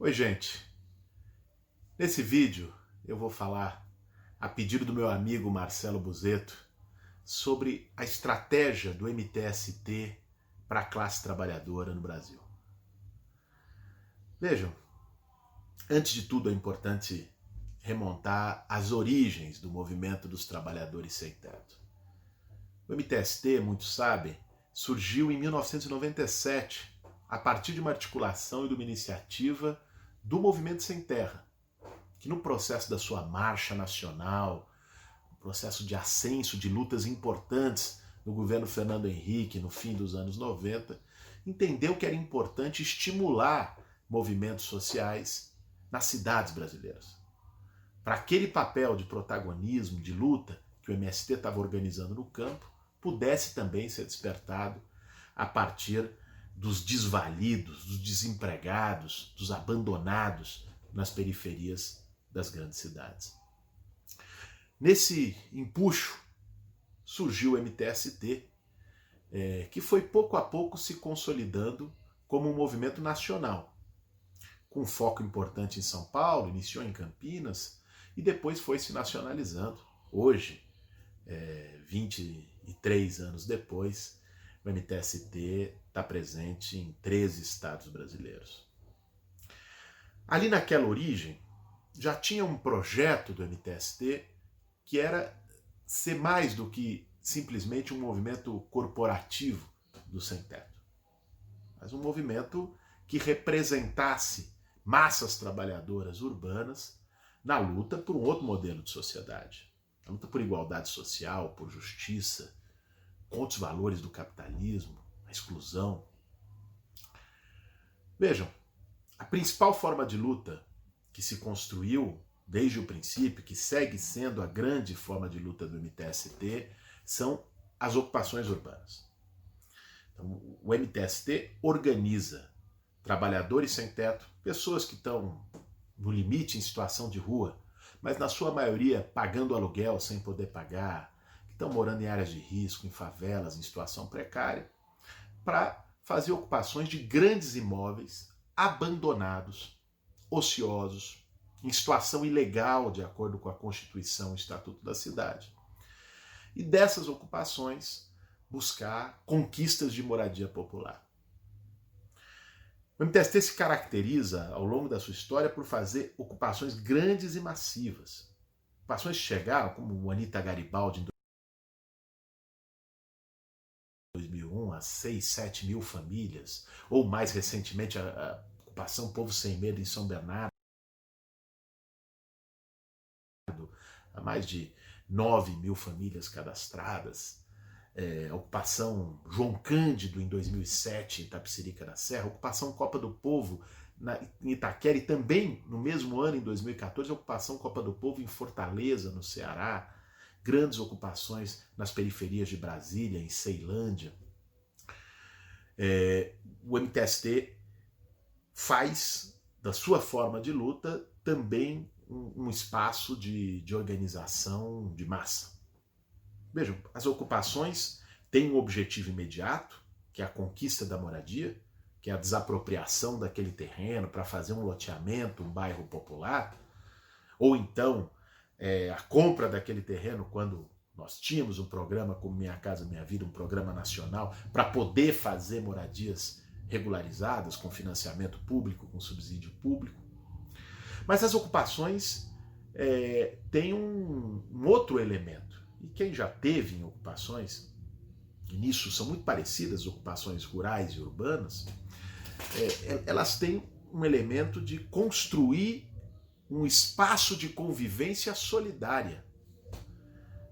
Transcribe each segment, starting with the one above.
Oi, gente. Nesse vídeo eu vou falar, a pedido do meu amigo Marcelo Buzetto, sobre a estratégia do MTST para a classe trabalhadora no Brasil. Vejam, antes de tudo é importante remontar as origens do movimento dos trabalhadores sem teto. O MTST, muitos sabem, surgiu em 1997, a partir de uma articulação e de uma iniciativa do Movimento Sem Terra, que no processo da sua marcha nacional, no processo de ascenso de lutas importantes no governo Fernando Henrique, no fim dos anos 90, entendeu que era importante estimular movimentos sociais nas cidades brasileiras. Para aquele papel de protagonismo, de luta, que o MST estava organizando no campo, pudesse também ser despertado a partir dos desvalidos, dos desempregados, dos abandonados nas periferias das grandes cidades. Nesse empuxo surgiu o MTST, que foi pouco a pouco se consolidando como um movimento nacional, com foco importante em São Paulo, iniciou em Campinas e depois foi se nacionalizando. Hoje, 23 anos depois, o MTST está presente em 13 estados brasileiros. Ali naquela origem, já tinha um projeto do MTST que era ser mais do que simplesmente um movimento corporativo do sem-teto, mas um movimento que representasse massas trabalhadoras urbanas na luta por um outro modelo de sociedade, a luta por igualdade social, por justiça, contra os valores do capitalismo, a exclusão. Vejam, a principal forma de luta que se construiu desde o princípio, que segue sendo a grande forma de luta do MTST, são as ocupações urbanas. Então, o MTST organiza trabalhadores sem teto, pessoas que estão no limite em situação de rua, mas na sua maioria pagando aluguel sem poder pagar, que estão morando em áreas de risco, em favelas, em situação precária, para fazer ocupações de grandes imóveis abandonados, ociosos, em situação ilegal, de acordo com a Constituição e o Estatuto da Cidade. E dessas ocupações, buscar conquistas de moradia popular. O MTST se caracteriza, ao longo da sua história, por fazer ocupações grandes e massivas. Ocupações que chegaram, como o Anita Garibaldi em 2001, a 6, 7 mil famílias, ou mais recentemente a ocupação Povo Sem Medo em São Bernardo, a mais de 9 mil famílias cadastradas, a ocupação João Cândido em 2007 em Itapecerica da Serra, a ocupação Copa do Povo em Itaquera e também no mesmo ano, em 2014, a ocupação Copa do Povo em Fortaleza, no Ceará, grandes ocupações nas periferias de Brasília, em Ceilândia. O MTST faz da sua forma de luta também um espaço de organização de massa. Vejam, as ocupações têm um objetivo imediato, que é a conquista da moradia, que é a desapropriação daquele terreno para fazer um loteamento, um bairro popular, ou então a compra daquele terreno quando nós tínhamos um programa como Minha Casa Minha Vida, um programa nacional, para poder fazer moradias regularizadas, com financiamento público, com subsídio público. Mas as ocupações têm um outro elemento. E quem já teve em ocupações, e nisso são muito parecidas as ocupações rurais e urbanas, elas têm um elemento de construir um espaço de convivência solidária.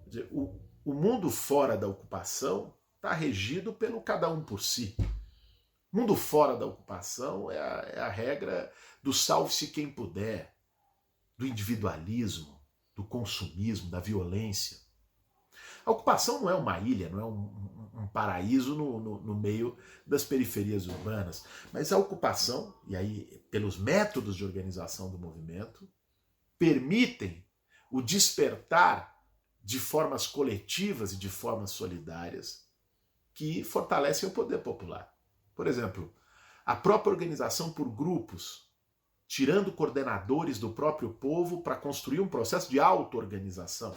Quer dizer, o mundo fora da ocupação está regido pelo cada um por si. O mundo fora da ocupação é a regra do salve-se quem puder, do individualismo, do consumismo, da violência. A ocupação não é uma ilha, não é um paraíso no meio das periferias urbanas, mas a ocupação, e aí pelos métodos de organização do movimento, permitem o despertar de formas coletivas e de formas solidárias que fortalecem o poder popular. Por exemplo, a própria organização por grupos tirando coordenadores do próprio povo para construir um processo de auto-organização,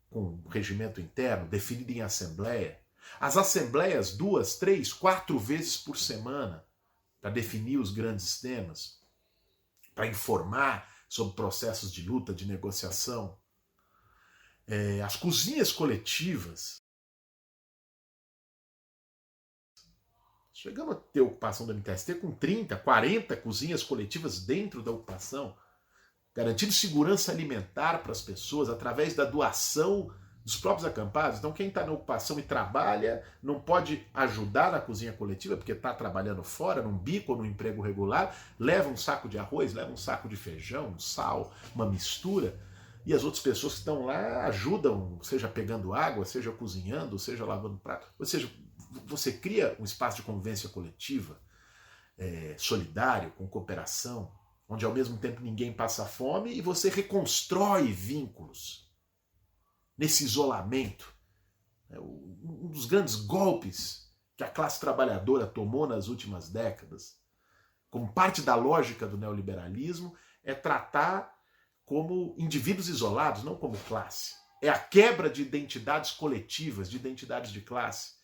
com regimento interno, definido em assembleia. As assembleias 2, 3, 4 vezes por semana, para definir os grandes temas, para informar sobre processos de luta, de negociação. As cozinhas coletivas. Chegamos a ter ocupação do MTST com 30, 40 cozinhas coletivas dentro da ocupação, garantindo segurança alimentar para as pessoas através da doação dos próprios acampados. Então quem está na ocupação e trabalha não pode ajudar na cozinha coletiva porque está trabalhando fora, num bico ou num emprego regular, leva um saco de arroz, leva um saco de feijão, um sal, uma mistura, e as outras pessoas que estão lá ajudam, seja pegando água, seja cozinhando, seja lavando prato. Ou seja, você cria um espaço de convivência coletiva, solidário, com cooperação, onde ao mesmo tempo ninguém passa fome e você reconstrói vínculos. Nesse isolamento, um dos grandes golpes que a classe trabalhadora tomou nas últimas décadas, como parte da lógica do neoliberalismo, é tratar como indivíduos isolados, não como classe. É a quebra de identidades coletivas, de identidades de classe.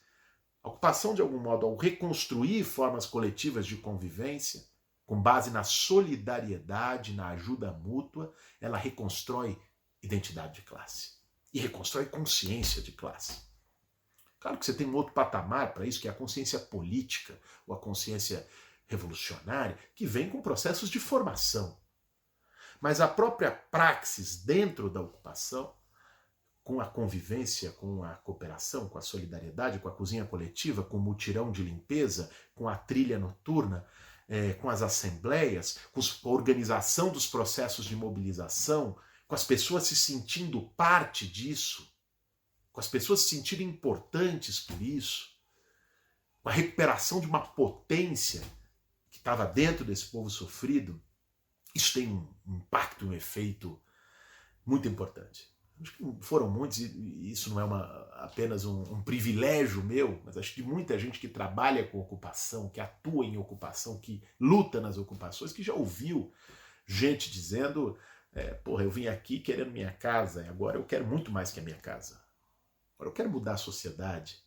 A ocupação, de algum modo, ao reconstruir formas coletivas de convivência, com base na solidariedade, na ajuda mútua, ela reconstrói identidade de classe. E reconstrói consciência de classe. Claro que você tem um outro patamar para isso, que é a consciência política, ou a consciência revolucionária, que vem com processos de formação. Mas a própria praxis dentro da ocupação, com a convivência, com a cooperação, com a solidariedade, com a cozinha coletiva, com o mutirão de limpeza, com a trilha noturna, com as assembleias, com a organização dos processos de mobilização, com as pessoas se sentindo parte disso, com as pessoas se sentirem importantes por isso, com a recuperação de uma potência que estava dentro desse povo sofrido, isso tem um impacto, um efeito muito importante. Acho que foram muitos, e isso não é apenas um privilégio meu, mas acho que muita gente que trabalha com ocupação, que atua em ocupação, que luta nas ocupações, que já ouviu gente dizendo: porra, eu vim aqui querendo minha casa, e agora eu quero muito mais que a minha casa. Agora eu quero mudar a sociedade.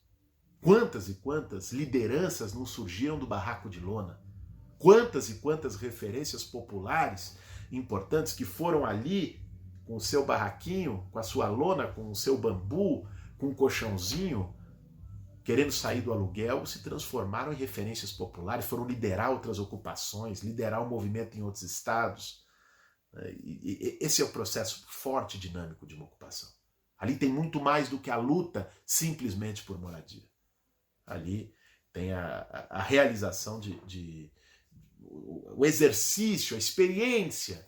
Quantas e quantas lideranças não surgiram do barraco de lona? Quantas e quantas referências populares importantes que foram ali com o seu barraquinho, com a sua lona, com o seu bambu, com um colchãozinho, querendo sair do aluguel, se transformaram em referências populares, foram liderar outras ocupações, liderar o movimento em outros estados. E esse é o processo forte e dinâmico de uma ocupação. Ali tem muito mais do que a luta simplesmente por moradia. Ali tem a realização o exercício, a experiência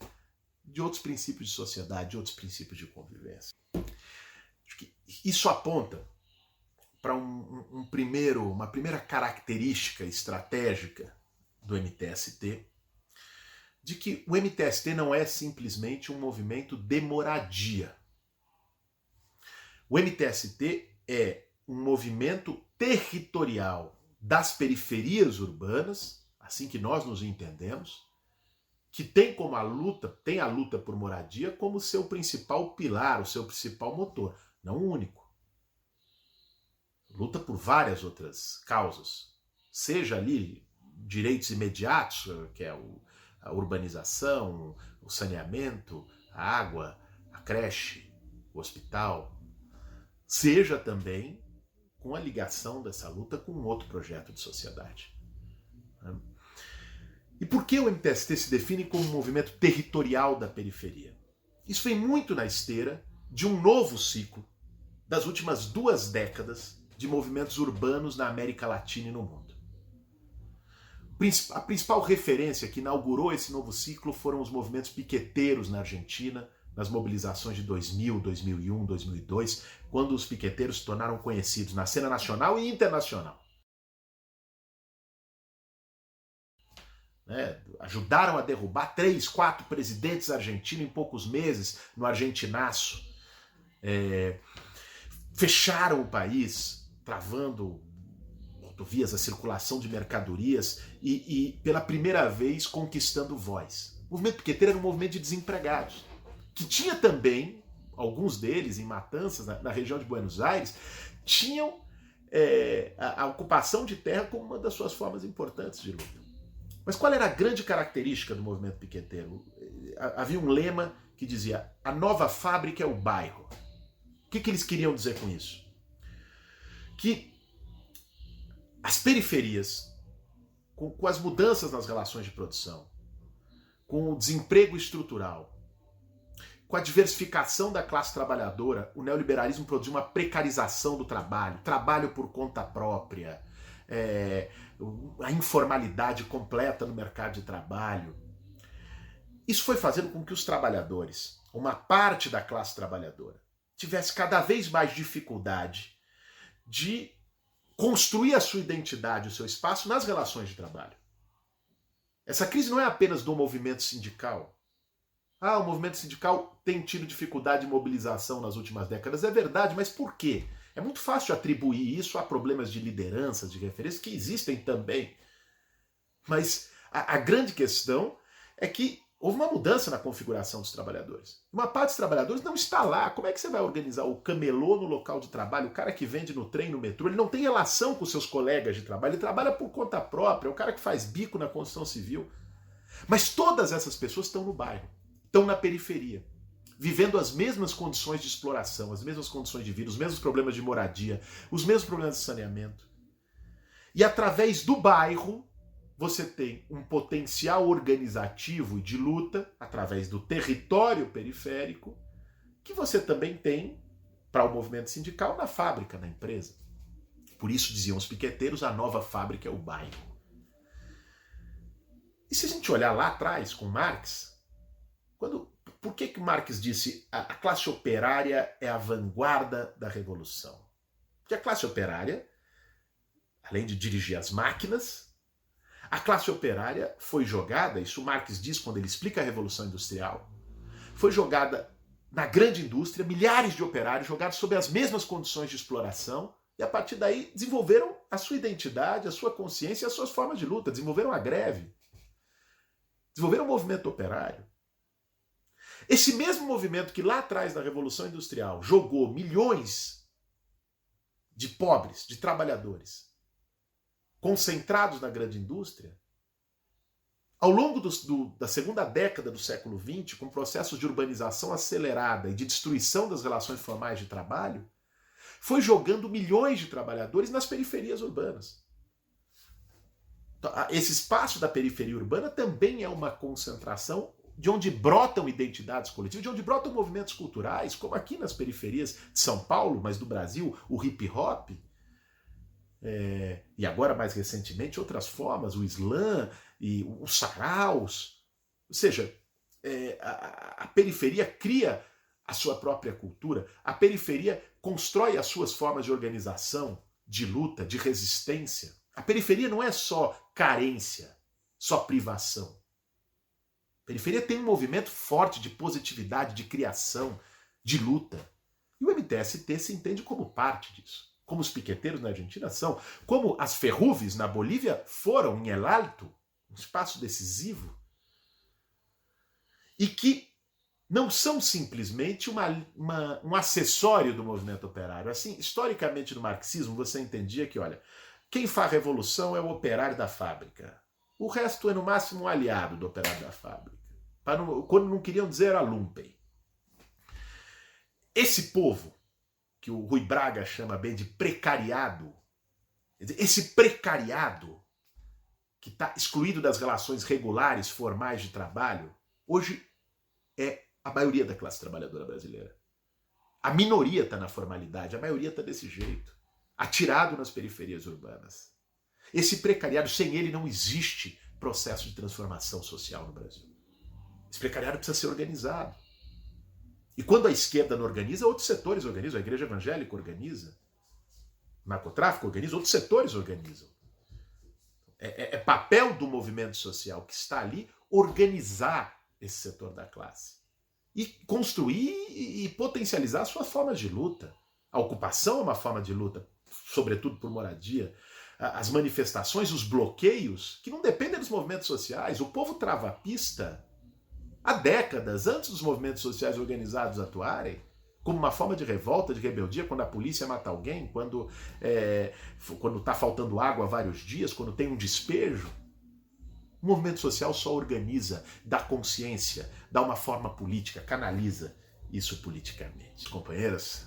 de outros princípios de sociedade, de outros princípios de convivência. Acho que isso aponta para uma primeira característica estratégica do MTST, de que o MTST não é simplesmente um movimento de moradia. O MTST é um movimento territorial das periferias urbanas, assim que nós nos entendemos, que tem a luta por moradia como seu principal pilar, o seu principal motor, não o único. Luta por várias outras causas, seja ali direitos imediatos, que é a urbanização, o saneamento, a água, a creche, o hospital, seja também com a ligação dessa luta com um outro projeto de sociedade. E por que o MTST se define como um movimento territorial da periferia? Isso vem muito na esteira de um novo ciclo das últimas 2 décadas de movimentos urbanos na América Latina e no mundo. A principal referência que inaugurou esse novo ciclo foram os movimentos piqueteiros na Argentina, nas mobilizações de 2000, 2001, 2002, quando os piqueteiros se tornaram conhecidos na cena nacional e internacional. Ajudaram a derrubar 3, 4 presidentes argentinos em poucos meses no Argentinaço. Fecharam o país, travando rodovias, a circulação de mercadorias e pela primeira vez conquistando voz. O movimento piqueteiro era um movimento de desempregados, que tinha também, alguns deles em Matanzas, na região de Buenos Aires, tinham a ocupação de terra como uma das suas formas importantes de luta. Mas qual era a grande característica do movimento piqueteiro? Havia um lema que dizia: a nova fábrica é o bairro. O que eles queriam dizer com isso? Que as periferias, com as mudanças nas relações de produção, com o desemprego estrutural, com a diversificação da classe trabalhadora, o neoliberalismo produziu uma precarização do trabalho, trabalho por conta própria, a informalidade completa no mercado de trabalho. Isso foi fazendo com que os trabalhadores, uma parte da classe trabalhadora, tivesse cada vez mais dificuldade de construir a sua identidade, o seu espaço nas relações de trabalho. Essa crise não é apenas do movimento sindical. O movimento sindical tem tido dificuldade de mobilização nas últimas décadas. É verdade, mas por quê? É muito fácil atribuir isso a problemas de lideranças, de referência, que existem também. Mas a grande questão é que houve uma mudança na configuração dos trabalhadores. Uma parte dos trabalhadores não está lá. Como é que você vai organizar o camelô no local de trabalho, o cara que vende no trem, no metrô? Ele não tem relação com seus colegas de trabalho, ele trabalha por conta própria, é o cara que faz bico na construção civil. Mas todas essas pessoas estão no bairro, estão na periferia, vivendo as mesmas condições de exploração, as mesmas condições de vida, os mesmos problemas de moradia, os mesmos problemas de saneamento. E através do bairro, você tem um potencial organizativo e de luta, através do território periférico, que você também tem para o movimento sindical na fábrica, na empresa. Por isso diziam os piqueteiros, a nova fábrica é o bairro. E se a gente olhar lá atrás com Marx, por que Marx disse a classe operária é a vanguarda da revolução? Porque a classe operária, além de dirigir as máquinas, a classe operária foi jogada, isso Marx diz quando ele explica a Revolução Industrial, foi jogada na grande indústria, milhares de operários jogados sob as mesmas condições de exploração, e a partir daí desenvolveram a sua identidade, a sua consciência e as suas formas de luta, desenvolveram a greve, desenvolveram o movimento operário. Esse mesmo movimento que lá atrás, na Revolução Industrial, jogou milhões de pobres, de trabalhadores, concentrados na grande indústria, ao longo da segunda década do século XX, com processos de urbanização acelerada e de destruição das relações formais de trabalho, foi jogando milhões de trabalhadores nas periferias urbanas. Então, esse espaço da periferia urbana também é uma concentração de onde brotam identidades coletivas, de onde brotam movimentos culturais, como aqui nas periferias de São Paulo, mas do Brasil, o hip hop, e agora mais recentemente outras formas, o slam e os saraus. Ou seja, a periferia cria a sua própria cultura, a periferia constrói as suas formas de organização, de luta, de resistência. A periferia não é só carência, só privação. A periferia tem um movimento forte de positividade, de criação, de luta. E o MTST se entende como parte disso. Como os piqueteiros na Argentina são, como as Ferruves na Bolívia foram em El Alto, um espaço decisivo, e que não são simplesmente um acessório do movimento operário. Assim, historicamente no marxismo você entendia que, olha, quem faz revolução é o operário da fábrica. O resto é no máximo um aliado do operário da fábrica. Quando não queriam dizer era lumpen. Esse povo, que o Rui Braga chama bem de precariado, esse precariado que está excluído das relações regulares, formais de trabalho, hoje é a maioria da classe trabalhadora brasileira. A minoria está na formalidade, a maioria está desse jeito, atirado nas periferias urbanas. Esse precariado, sem ele não existe processo de transformação social no Brasil. Esse precariado precisa ser organizado. E quando a esquerda não organiza, outros setores organizam. A igreja evangélica organiza. O narcotráfico organiza, outros setores organizam. É papel do movimento social que está ali organizar esse setor da classe. E construir e potencializar suas formas de luta. A ocupação é uma forma de luta, sobretudo por moradia. as manifestações, os bloqueios, que não dependem dos movimentos sociais. O povo trava a pista há décadas, antes dos movimentos sociais organizados atuarem, como uma forma de revolta, de rebeldia, quando a polícia mata alguém, quando está faltando água há vários dias, quando tem um despejo. O movimento social só organiza, dá consciência, dá uma forma política, canaliza isso politicamente. Companheiros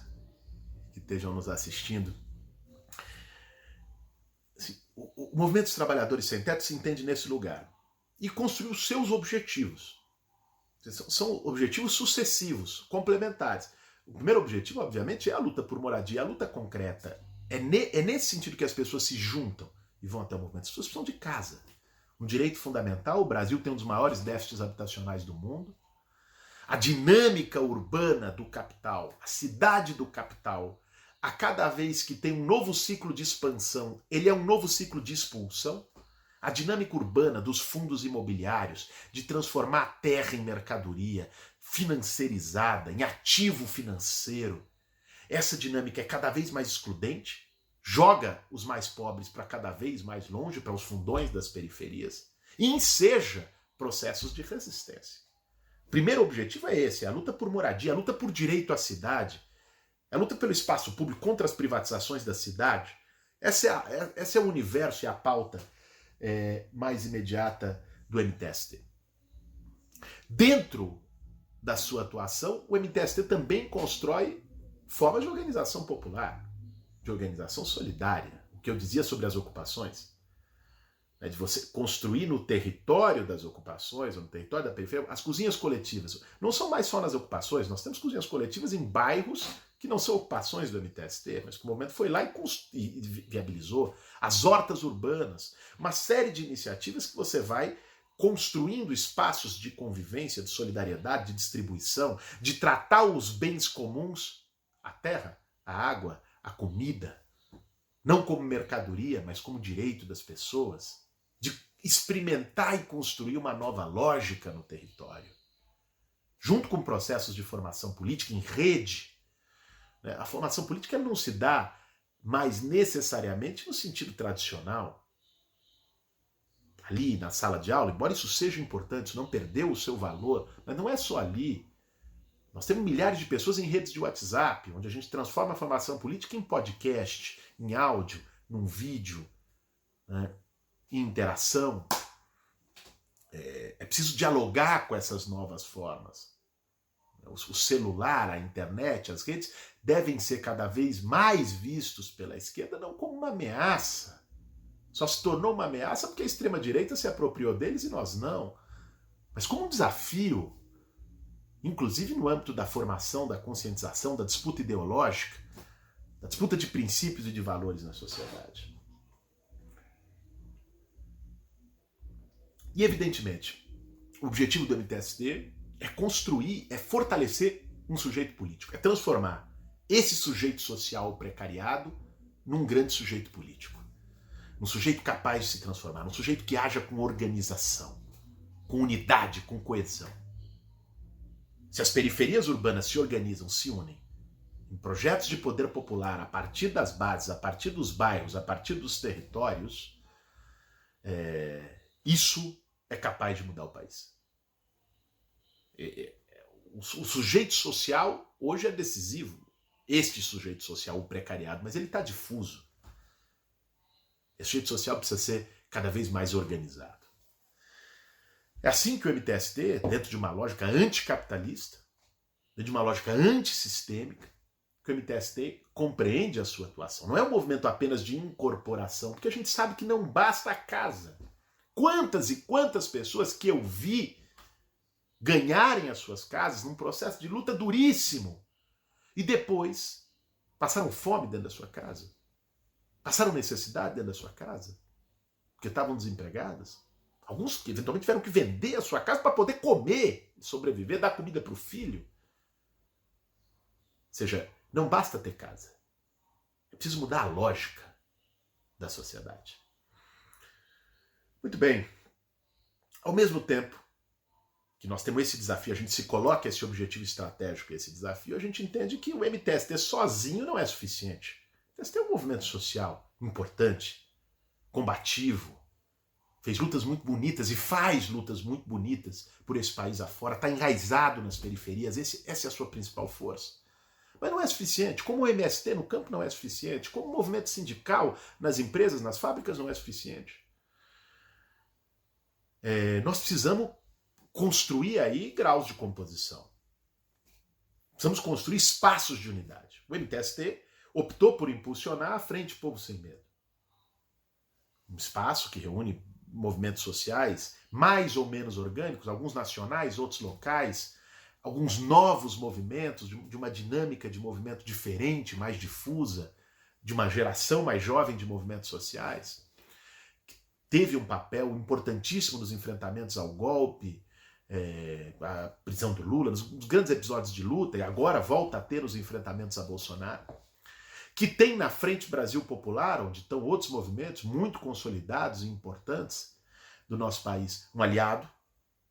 que estejam nos assistindo, assim, o movimento dos trabalhadores sem teto se entende nesse lugar e construiu seus objetivos. São objetivos sucessivos, complementares. O primeiro objetivo, obviamente, é a luta por moradia, a luta concreta. É nesse sentido que as pessoas se juntam e vão até o movimento. As pessoas precisam de casa. Um direito fundamental. O Brasil tem um dos maiores déficits habitacionais do mundo. A dinâmica urbana do capital, a cidade do capital, a cada vez que tem um novo ciclo de expansão, ele é um novo ciclo de expulsão. A dinâmica urbana dos fundos imobiliários, de transformar a terra em mercadoria, financeirizada, em ativo financeiro. Essa dinâmica é cada vez mais excludente, joga os mais pobres para cada vez mais longe, para os fundões das periferias, e enseja processos de resistência. O primeiro objetivo é esse, a luta por moradia, a luta por direito à cidade, a luta pelo espaço público contra as privatizações da cidade. Esse é o universo e a pauta mais imediata do MTST. Dentro da sua atuação, o MTST também constrói formas de organização popular, de organização solidária. O que eu dizia sobre as ocupações, de você construir no território das ocupações, ou no território da periferia, as cozinhas coletivas. Não são mais só nas ocupações, nós temos cozinhas coletivas em bairros que não são ocupações do MTST, mas que o movimento foi lá e viabilizou. As hortas urbanas, uma série de iniciativas que você vai construindo espaços de convivência, de solidariedade, de distribuição, de tratar os bens comuns, a terra, a água, a comida, não como mercadoria, mas como direito das pessoas, de experimentar e construir uma nova lógica no território, junto com processos de formação política em rede. A formação política não se dá mais necessariamente no sentido tradicional, ali na sala de aula, embora isso seja importante, isso não perdeu o seu valor, mas não é só ali. Nós temos milhares de pessoas em redes de WhatsApp, onde a gente transforma a formação política em podcast, em áudio, num vídeo, né, em interação. É preciso dialogar com essas novas formas. O celular, a internet, as redes devem ser cada vez mais vistos pela esquerda não como uma ameaça. Só se tornou uma ameaça porque a extrema-direita se apropriou deles e nós não. Mas como um desafio, inclusive no âmbito da formação, da conscientização, da disputa ideológica, da disputa de princípios e de valores na sociedade. E, evidentemente, o objetivo do MTST é construir, é fortalecer um sujeito político, é transformar esse sujeito social precariado num grande sujeito político. Um sujeito capaz de se transformar, um sujeito que haja com organização, com unidade, com coesão. Se as periferias urbanas se organizam, se unem em projetos de poder popular a partir das bases, a partir dos bairros, a partir dos territórios, isso é capaz de mudar o país. O sujeito social hoje é decisivo. Este sujeito social, o precariado, mas ele está difuso. Esse sujeito social precisa ser cada vez mais organizado. É assim que o MTST, dentro de uma lógica anticapitalista, dentro de uma lógica antissistêmica, que o MTST compreende a sua atuação. Não é um movimento apenas de incorporação, porque a gente sabe que não basta a casa. Quantas e quantas pessoas que eu vi ganharem as suas casas num processo de luta duríssimo e depois passaram fome dentro da sua casa? Passaram necessidade dentro da sua casa? Porque estavam desempregadas? Alguns que eventualmente tiveram que vender a sua casa para poder comer, sobreviver, dar comida para o filho. Ou seja, não basta ter casa. É preciso mudar a lógica da sociedade. Muito bem. Ao mesmo tempo que nós temos esse desafio, a gente se coloca esse objetivo estratégico, esse desafio, a gente entende que o MTST sozinho não é suficiente. O MTST é um movimento social importante, combativo, fez lutas muito bonitas e faz lutas muito bonitas por esse país afora, está enraizado nas periferias, essa é a sua principal força. Mas não é suficiente, como o MST no campo não é suficiente, como o movimento sindical nas empresas, nas fábricas não é suficiente. Nós precisamos construir aí graus de composição. Precisamos construir espaços de unidade. O MTST optou por impulsionar a Frente Povo Sem Medo. Um espaço que reúne movimentos sociais mais ou menos orgânicos, alguns nacionais, outros locais, alguns novos movimentos, de uma dinâmica de movimento diferente, mais difusa, de uma geração mais jovem de movimentos sociais, que teve um papel importantíssimo nos enfrentamentos ao golpe, a prisão do Lula, nos grandes episódios de luta, e agora volta a ter os enfrentamentos a Bolsonaro, que tem na Frente Brasil Popular, onde estão outros movimentos muito consolidados e importantes do nosso país, um aliado.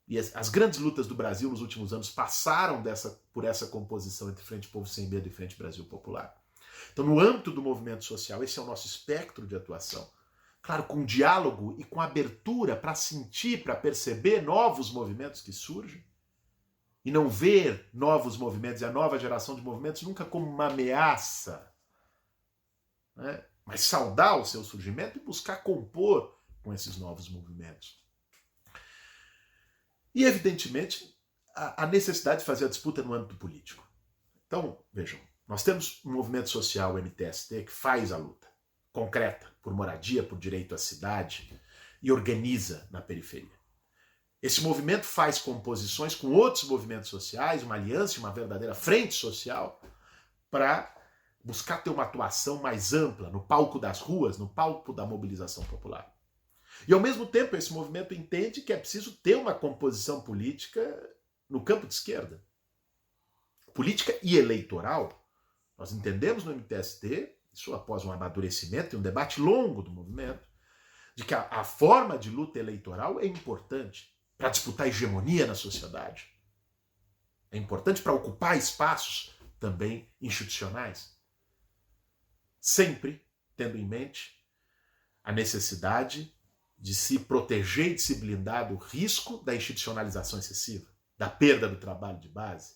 E as grandes lutas do Brasil nos últimos anos passaram por essa composição entre Frente Povo Sem Medo e Frente Brasil Popular. Então, no âmbito do movimento social, esse é o nosso espectro de atuação. Claro, com diálogo e com abertura para sentir, para perceber novos movimentos que surgem. E não ver novos movimentos e a nova geração de movimentos nunca como uma ameaça, né? Mas saudar o seu surgimento e buscar compor com esses novos movimentos. E, evidentemente, a necessidade de fazer a disputa no âmbito político. Então, vejam, nós temos um movimento social, o MTST, que faz a luta concreta por moradia, por direito à cidade e organiza na periferia. Esse movimento faz composições com outros movimentos sociais, uma aliança, uma verdadeira frente social, para buscar ter uma atuação mais ampla no palco das ruas, no palco da mobilização popular. E, ao mesmo tempo, esse movimento entende que é preciso ter uma composição política no campo de esquerda. Política e eleitoral. Nós entendemos no MTST, isso após um amadurecimento e um debate longo do movimento, de que a forma de luta eleitoral é importante para disputar hegemonia na sociedade. É importante para ocupar espaços também institucionais. Sempre tendo em mente a necessidade de se proteger e de se blindar do risco da institucionalização excessiva, da perda do trabalho de base,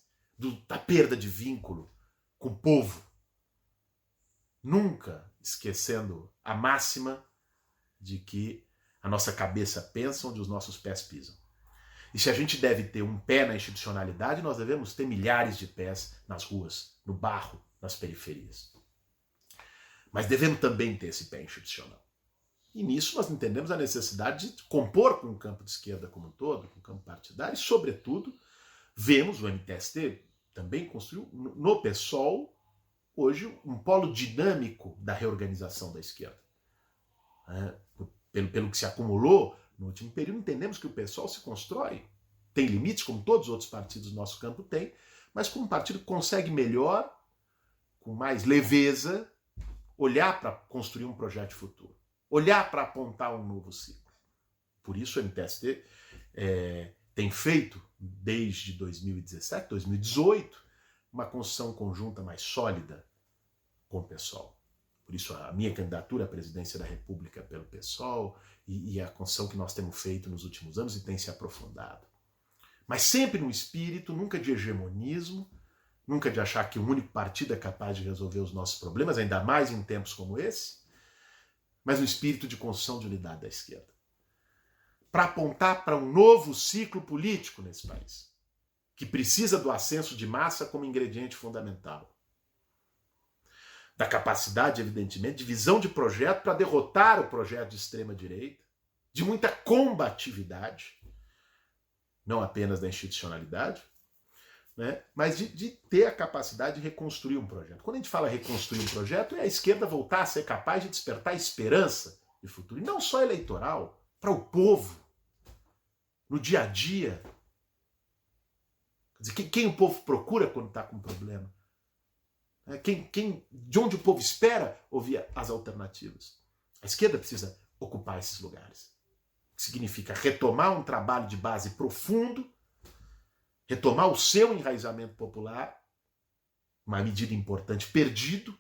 da perda de vínculo com o povo. Nunca esquecendo a máxima de que a nossa cabeça pensa onde os nossos pés pisam. E se a gente deve ter um pé na institucionalidade, nós devemos ter milhares de pés nas ruas, no barro, nas periferias. Mas devemos também ter esse pé institucional. E nisso nós entendemos a necessidade de compor com o campo de esquerda como um todo, com o campo partidário, e, sobretudo, vemos o MTST também construiu no PSOL, hoje, um polo dinâmico da reorganização da esquerda. Pelo que se acumulou no último período, entendemos que o PSOL se constrói, tem limites, como todos os outros partidos do nosso campo têm, mas como um partido que consegue melhor, com mais leveza, olhar para construir um projeto de futuro. Olhar para apontar um novo ciclo. Por isso o MTST tem feito, desde 2017, 2018, uma construção conjunta mais sólida com o PSOL. Por isso a minha candidatura à presidência da República pelo PSOL e a construção que nós temos feito nos últimos anos e tem se aprofundado. Mas sempre no espírito, nunca de hegemonismo, nunca de achar que um único partido é capaz de resolver os nossos problemas, ainda mais em tempos como esse, mas no espírito de construção de unidade da esquerda. Para apontar para um novo ciclo político nesse país, que precisa do ascenso de massa como ingrediente fundamental. Da capacidade, evidentemente, de visão de projeto para derrotar o projeto de extrema-direita, de muita combatividade, não apenas da institucionalidade, né, mas de ter a capacidade de reconstruir um projeto. Quando a gente fala reconstruir um projeto, é a esquerda voltar a ser capaz de despertar esperança de futuro. E não só eleitoral, para o povo, no dia a dia. Quer dizer, quem o povo procura quando está com um problema? De onde o povo espera ouvir as alternativas? A esquerda precisa ocupar esses lugares. Que significa retomar um trabalho de base profundo, retomar o seu enraizamento popular, uma medida importante, perdido.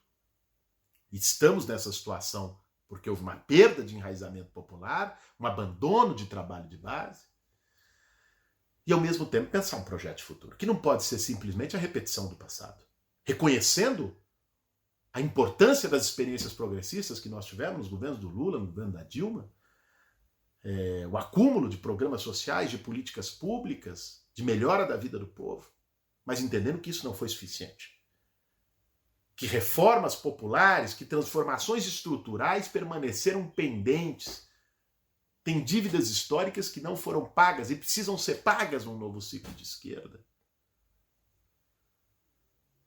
E estamos nessa situação porque houve uma perda de enraizamento popular, um abandono de trabalho de base, e ao mesmo tempo pensar um projeto de futuro, que não pode ser simplesmente a repetição do passado. Reconhecendo a importância das experiências progressistas que nós tivemos nos governos do Lula, no governo da Dilma, o acúmulo de programas sociais, de políticas públicas, de melhora da vida do povo, mas entendendo que isso não foi suficiente. Que reformas populares, que transformações estruturais permaneceram pendentes. Tem dívidas históricas que não foram pagas e precisam ser pagas num novo ciclo de esquerda.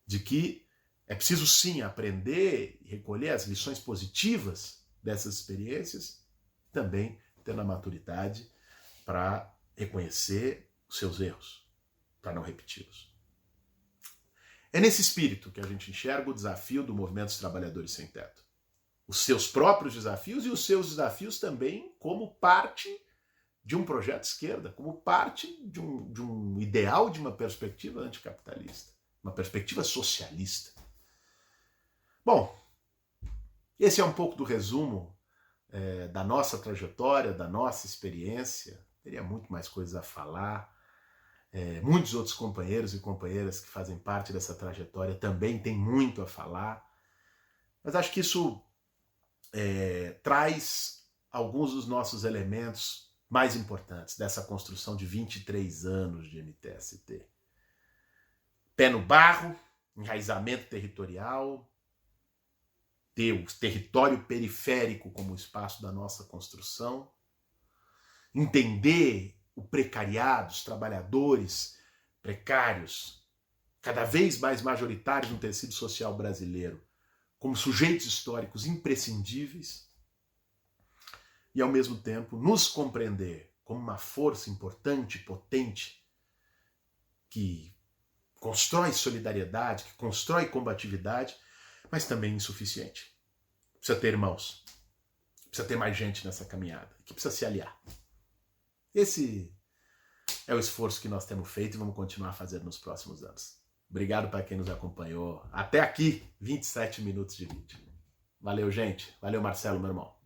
De que é preciso sim aprender e recolher as lições positivas dessas experiências, também tendo a maturidade para reconhecer os seus erros, para não repeti-los. É nesse espírito que a gente enxerga o desafio do movimento dos trabalhadores sem teto. Os seus próprios desafios e os seus desafios também como parte de um projeto de esquerda, como parte de um ideal, de uma perspectiva anticapitalista, uma perspectiva socialista. Bom, esse é um pouco do resumo da nossa trajetória, da nossa experiência. Teria muito mais coisas a falar. Muitos outros companheiros e companheiras que fazem parte dessa trajetória também têm muito a falar. Mas acho que isso traz alguns dos nossos elementos mais importantes dessa construção de 23 anos de MTST. Pé no barro, enraizamento territorial, ter o território periférico como espaço da nossa construção, entender o precariado, os trabalhadores precários, cada vez mais majoritários no tecido social brasileiro, como sujeitos históricos imprescindíveis, e ao mesmo tempo nos compreender como uma força importante, potente, que constrói solidariedade, que constrói combatividade, mas também insuficiente. Precisa ter irmãos, precisa ter mais gente nessa caminhada, que precisa se aliar. Esse é o esforço que nós temos feito e vamos continuar fazendo nos próximos anos. Obrigado para quem nos acompanhou até aqui, 27 minutos de vídeo. Valeu, gente. Valeu, Marcelo, meu irmão.